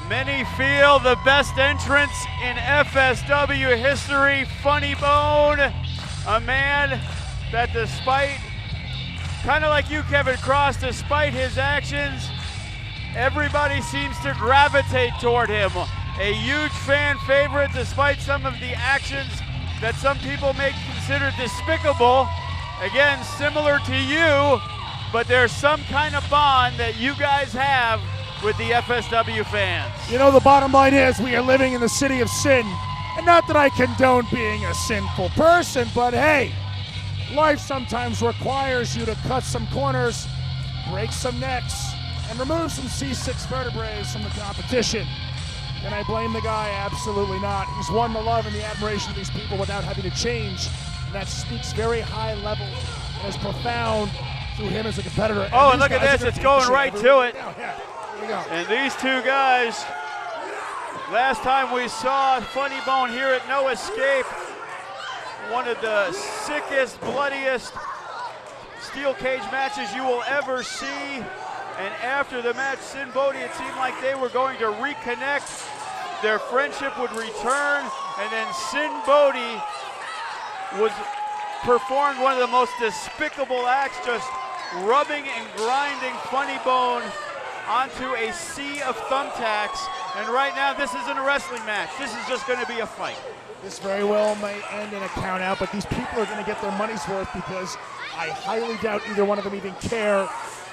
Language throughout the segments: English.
Many feel the best entrance in FSW history, Funny Bone, a man that despite, kind of like you, Kevin Cross, despite his actions, everybody seems to gravitate toward him. A huge fan favorite despite some of the actions that some people may consider despicable. Again, similar to you, but there's some kind of bond that you guys have with the FSW fans. You know, the bottom line is we are living in the city of sin. And not that I condone being a sinful person, but hey, life sometimes requires you to cut some corners, break some necks, and remove some C6 vertebrae from the competition. Can I blame the guy? Absolutely not. He's won the love and the admiration of these people without having to change. And that speaks very high level and is profound through him as a competitor. Oh, and look at this, it's going right to it. Yeah. Here we go. And these two guys, last time we saw Funny Bone here at No Escape, one of the sickest, bloodiest steel cage matches you will ever see. And after the match, Sinn Bodhi, it seemed like they were going to reconnect. Their friendship would return, and then Sinn Bodhi performed one of the most despicable acts, just rubbing and grinding Funny Bone onto a sea of thumbtacks. And right now, this isn't a wrestling match. This is just going to be a fight. This very well may end in a count out, but these people are going to get their money's worth because I highly doubt either one of them even care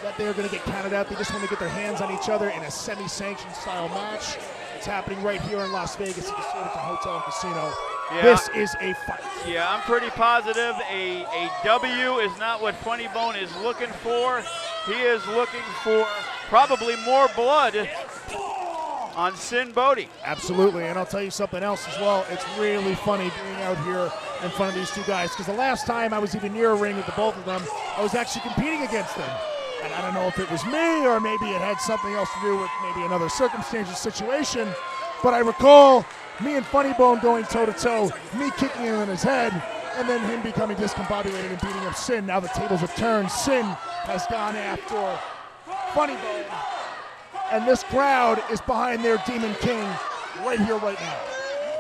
that they're going to get counted out. They just want to get their hands on each other in a semi-sanctioned style match. It's happening right here in Las Vegas at the Silverton Hotel and Casino. Yeah. This is a fight. Yeah, I'm pretty positive a W is not what Funny Bone is looking for. He is looking for probably more blood on Sinn Bodhi. Absolutely, and I'll tell you something else as well. It's really funny being out here in front of these two guys, because the last time I was even near a ring with the both of them, I was actually competing against them. And I don't know if it was me or maybe it had something else to do with maybe another circumstance or situation, but I recall me and Funny Bone going toe-to-toe, me kicking him in his head, and then him becoming discombobulated and beating up Sinn. Now the tables have turned. Sinn has gone after Funny Bone, and this crowd is behind their Demon King right here, right now.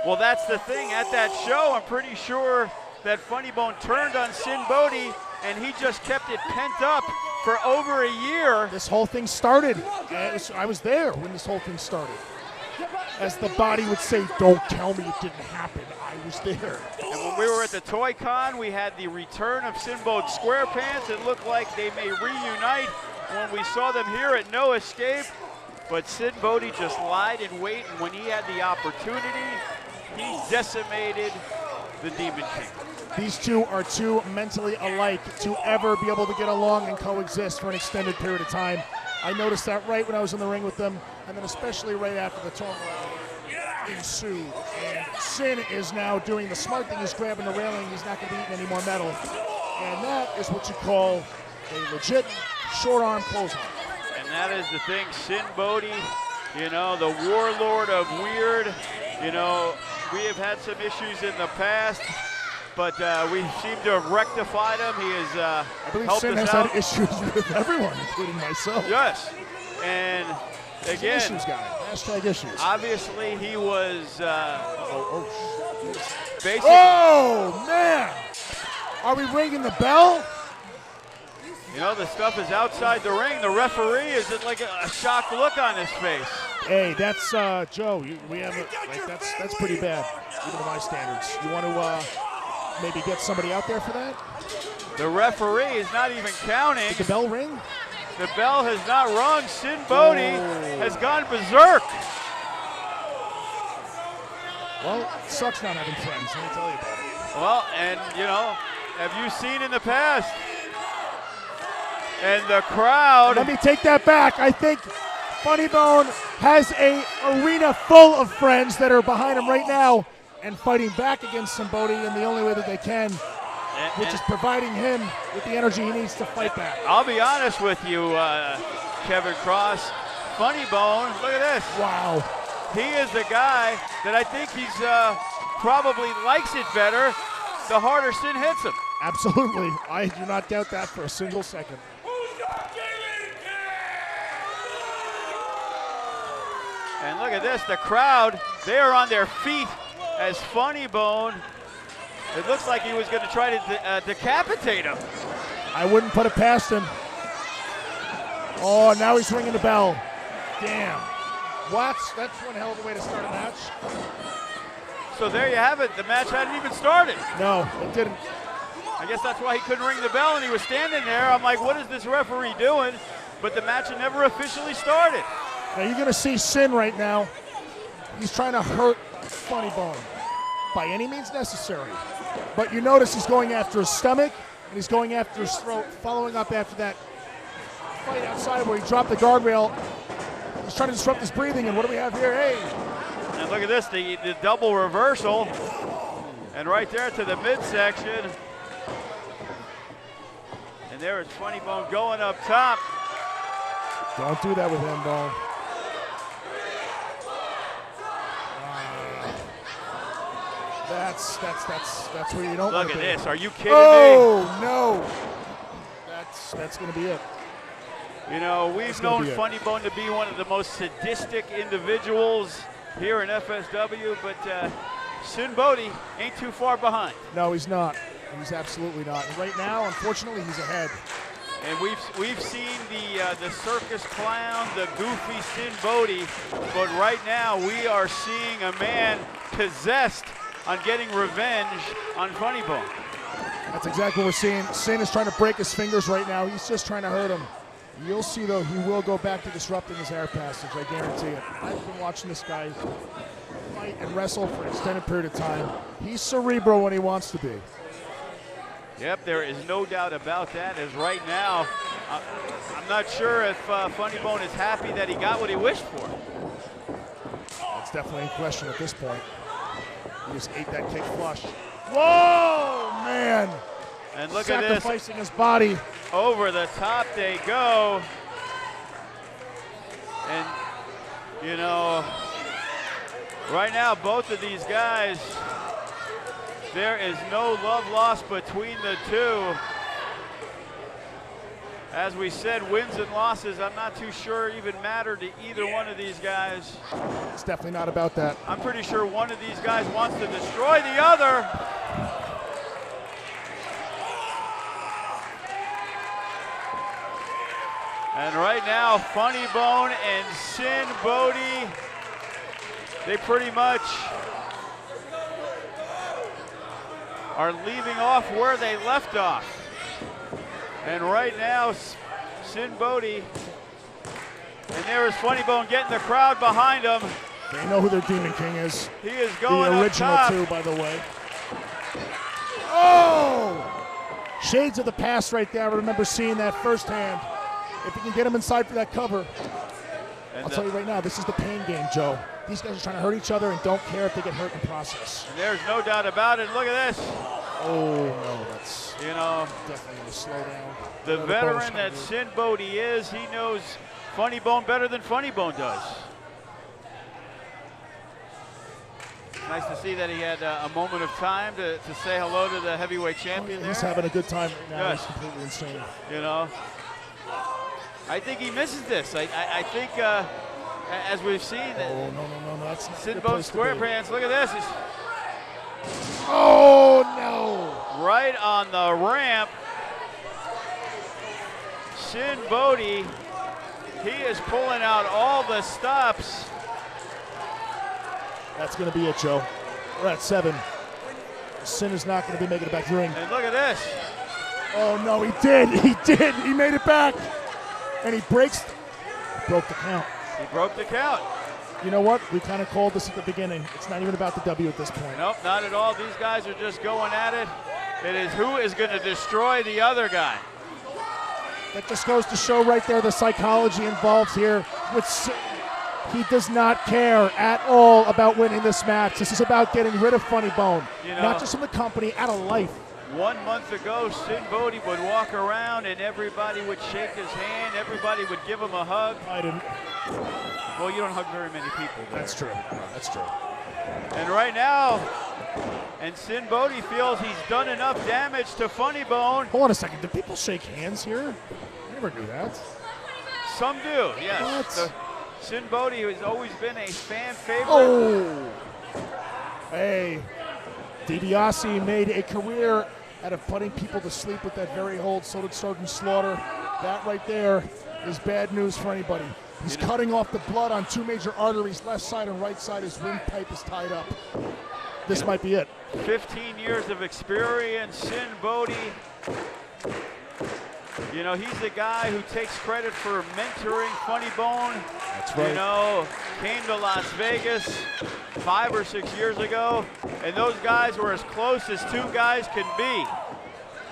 Well, that's the thing. At that show, I'm pretty sure that Funny Bone turned on Sinn Bodhi, and he just kept it pent up for over a year. This whole thing started. I was there when this whole thing started. As the body would say, don't tell me it didn't happen. I was there. And when we were at the Toy Con, we had the return of Sinn Bodhi SquarePants. It looked like they may reunite when we saw them here at No Escape. But Sinn Bodhi just lied in wait, and when he had the opportunity, he decimated the Demon King. These two are too mentally alike to ever be able to get along and coexist for an extended period of time. I noticed that right when I was in the ring with them, and then especially right after the turmoil ensued. And Sinn is now doing the smart thing. He's grabbing the railing. He's not going to be eating any more metal. And that is what you call a legit short arm clothesline. And that is the thing. Sinn Bodhi, you know, the warlord of weird. You know, we have had some issues in the past, but we seem to have rectified him. He has I believe helped Sinn us has out. had issues with everyone, including myself. Yes, and again, issues guy. Hashtag issues. Obviously, he was basically. Oh man! Are we ringing the bell? You know, the stuff is outside the ring. The referee is like a shocked look on his face. Hey, that's Joe. We have that's pretty bad, even to my standards. You want to maybe get somebody out there for that? The referee is not even counting. Did the bell ring? The bell has not rung. Sinn Bodhi has gone berserk. Well, it sucks not having friends. Let me tell you about it. Well, and you know, have you seen in the past? And the crowd. Let me take that back. I think Funny Bone has an arena full of friends that are behind him right now and fighting back against Sinn Bodhi in the only way that they can, which is providing him with the energy he needs to fight back. I'll be honest with you, Kevin Cross. Funny Bone, look at this. Wow. He is the guy that I think he's probably likes it better the harder Sinn hits him. Absolutely. I do not doubt that for a single second. And look at this, the crowd, they are on their feet as Funny Bone, it looks like he was going to try to decapitate him. I wouldn't put it past him. Oh, now he's ringing the bell. Damn. What? That's one hell of a way to start a match. So there you have it. The match hadn't even started. No, it didn't. I guess that's why he couldn't ring the bell, and he was standing there. I'm like, what is this referee doing? But the match had never officially started. Now you're going to see Sinn right now. He's trying to hurt Funny Bone by any means necessary. But you notice he's going after his stomach, and he's going after his throat, following up after that fight outside where he dropped the guardrail. He's trying to disrupt his breathing, and what do we have here? Hey! And look at this, the double reversal. And right there to the midsection. And there is Funny Bone going up top. Don't do that with him, Bone. That's where you don't look want to at be. this. Are you kidding me? Oh no! That's going to be it. You know, we've known Funny Bone to be one of the most sadistic individuals here in FSW, but Sinn Bodhi ain't too far behind. No, he's not. He's absolutely not. And right now, unfortunately, he's ahead. And we've seen the circus clown, the goofy Sinn Bodhi, but right now we are seeing a man possessed on getting revenge on Funny Bone. That's exactly what we're seeing. Sinn is trying to break his fingers right now. He's just trying to hurt him. You'll see, though, he will go back to disrupting his air passage. I guarantee it. I've been watching this guy fight and wrestle for an extended period of time. He's cerebral when he wants to be. Yep, there is no doubt about that, as right now, I'm not sure if Funny Bone is happy that he got what he wished for. That's definitely in question at this point. He just ate that kick flush. Whoa, man! And look at this. Sacrificing his body. Over the top they go. And, you know, right now, both of these guys, there is no love lost between the two. As we said, wins and losses, I'm not too sure even matter to either one of these guys. It's definitely not about that. I'm pretty sure one of these guys wants to destroy the other. And right now, Funny Bone and Sinn Bodhi, they pretty much are leaving off where they left off. And right now, Sinn Bodhi, and there is Funny Bone getting the crowd behind him. They know who their Demon King is. He is going the original up top. too, by the way. Oh! Shades of the past right there. I remember seeing that firsthand. If you can get him inside for that cover. And I'll tell you right now, this is the pain game, Joe. These guys are trying to hurt each other and don't care if they get hurt in the process. And there's no doubt about it. Look at this. Oh, no, that's definitely going to slow down. The veteran that Sinn Bodhi is, he knows Funny Bone better than Funny Bone does. Nice to see that he had a moment of time to say hello to the heavyweight champion there. He's having a good time right now. Yes. He's completely insane. You know, I think he misses this. I think, as we've seen, no, that's not Sinn Bodhi square pants. Look at this. Oh, no. Right on the ramp. Sinn Bodhi, he is pulling out all the stops. That's going to be it, Joe. We're at 7. Sinn is not going to be making it back to the ring. And look at this. Oh, no, he did. He did. He made it back. And he broke the count. He broke the count. You know what? We kind of called this at the beginning. It's not even about the W at this point. Nope, not at all. These guys are just going at it. It is who is going to destroy the other guy. That just goes to show right there the psychology involved here. He does not care at all about winning this match. This is about getting rid of Funny Bone. You know, not just from the company, out of life. 1 month ago, Sinn Bodhi would walk around and everybody would shake his hand. Everybody would give him a hug. I didn't. Well, you don't hug very many people there. That's true. That's true. And right now, Sinn Bodhi feels he's done enough damage to Funny Bone. Hold on a second. Do people shake hands here? I never knew that. Some do, yes. Sinn Bodhi has always been a fan favorite. Oh! Hey, DiBiase made a career out of putting people to sleep with that very hold. So did Sergeant Slaughter. That right there is bad news for anybody. He's cutting off the blood on two major arteries, left side and right side. His windpipe is tied up. This might be it. 15 years of experience, Sinn Bodhi. You know, he's the guy who takes credit for mentoring Funny Bone. That's right. You know, came to Las Vegas 5 or 6 years ago, and those guys were as close as two guys can be.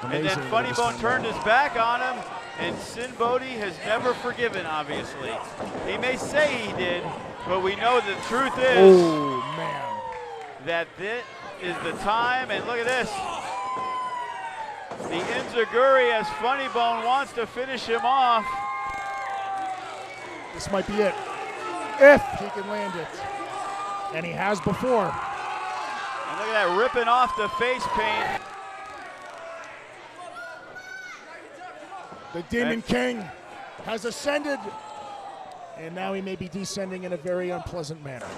Amazing. And then Funny Bone turned his back on him, and Sinn Bodhi has never forgiven, obviously. He may say he did, but we know the truth is that this is the time, and look at this. The enziguri as Funny Bone wants to finish him off. This might be it, if he can land it. And he has before. And look at that, ripping off the face paint. The Demon King has ascended, and now he may be descending in a very unpleasant manner.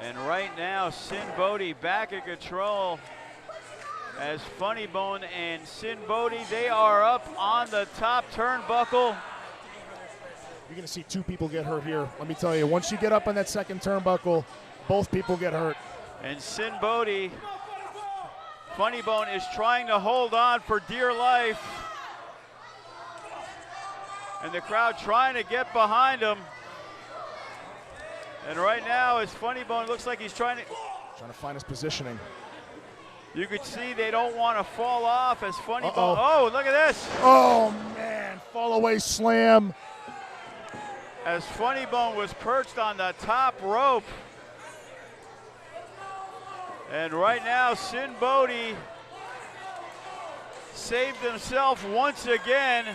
And right now, Sinn Bodhi back in control as Funny Bone and Sinn Bodhi, they are up on the top turnbuckle. You're going to see two people get hurt here. Let me tell you, once you get up on that second turnbuckle, both people get hurt. And Sinn Bodhi, Funny Bone is trying to hold on for dear life. And the crowd trying to get behind him. And right now, as Funny Bone looks like he's trying to find his positioning. You could see they don't want to fall off as Funny Bone. Oh, look at this. Oh, man. Fall away slam. As Funny Bone was perched on the top rope. And right now, Sinn Bodhi saved himself once again.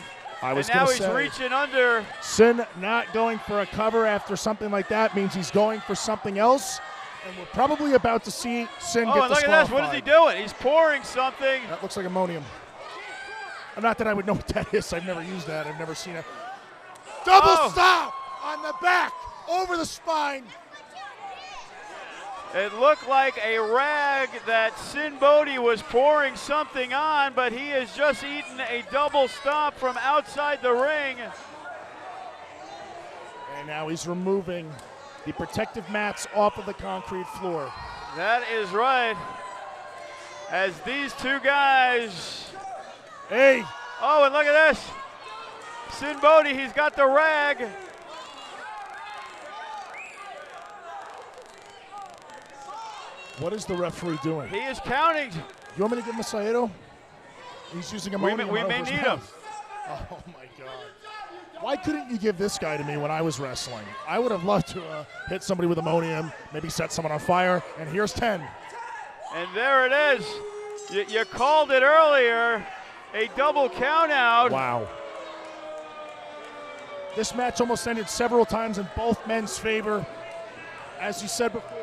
And now he's reaching under. Sinn not going for a cover after something like that means he's going for something else. And we're probably about to see Sinn get disqualified. Oh, look at this. What is he doing? He's pouring something. That looks like ammonium. Not that I would know what that is. I've never used that. I've never seen it. Double stop on the back, over the spine. It looked like a rag that Sinn Bodhi was pouring something on, but he has just eaten a double stop from outside the ring. And now he's removing the protective mats off of the concrete floor. That is right. As these two guys. Hey. Oh, and look at this. Sinn Bodhi, he's got the rag. What is the referee doing? He is counting. You want me to give him a Saedo? He's using ammonium. We may need him. Oh, my God. Why couldn't you give this guy to me when I was wrestling? I would have loved to hit somebody with ammonium, maybe set someone on fire, and here's 10. And there it is. You called it earlier. A double count out. Wow. This match almost ended several times in both men's favor. As you said before,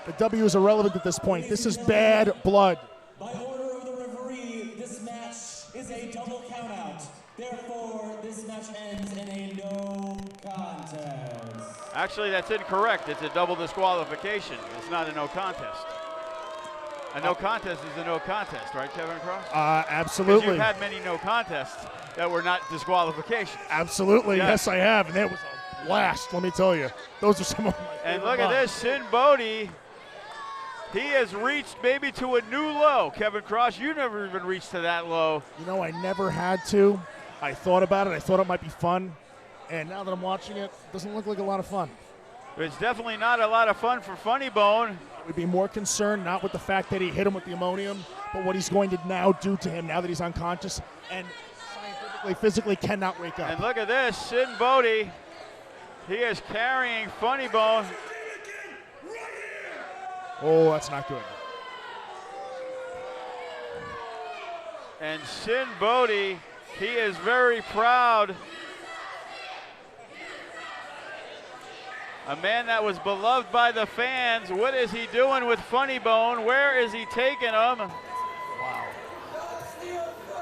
the W is irrelevant at this point. This is bad blood. By order of the referee, this match is a double countout. Therefore, this match ends in a no contest. Actually, that's incorrect. It's a double disqualification. It's not a no contest. A no contest is a no contest, right, Kevin Cross? Absolutely. Because you've had many no contests that were not disqualifications. Absolutely, yes I have, and that was a blast, let me tell you. Those are some of my favorite And look at this, Sinn Bodhi. He has reached maybe to a new low. Kevin Cross, you never even reached to that low. You know, I never had to. I thought about it. I thought it might be fun. And now that I'm watching it, it doesn't look like a lot of fun. It's definitely not a lot of fun for Funny Bone. I would be more concerned not with the fact that he hit him with the ammonium, but what he's going to now do to him now that he's unconscious and scientifically, physically cannot wake up. And look at this, Sinn Bodhi. He is carrying Funny Bone. Oh, that's not good. And Sinn Bodhi, he is very proud. A man that was beloved by the fans. What is he doing with Funny Bone? Where is he taking him? Wow.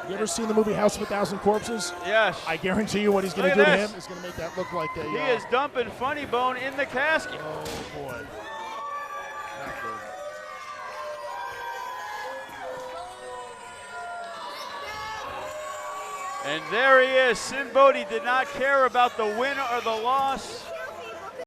You ever seen the movie House of a Thousand Corpses? Yes. I guarantee you what he's going to Look do at to this. him is going to make that look like a... He is dumping Funny Bone in the casket. Oh, boy. Not good. And there he is. Sinn Bodhi did not care about the win or the loss.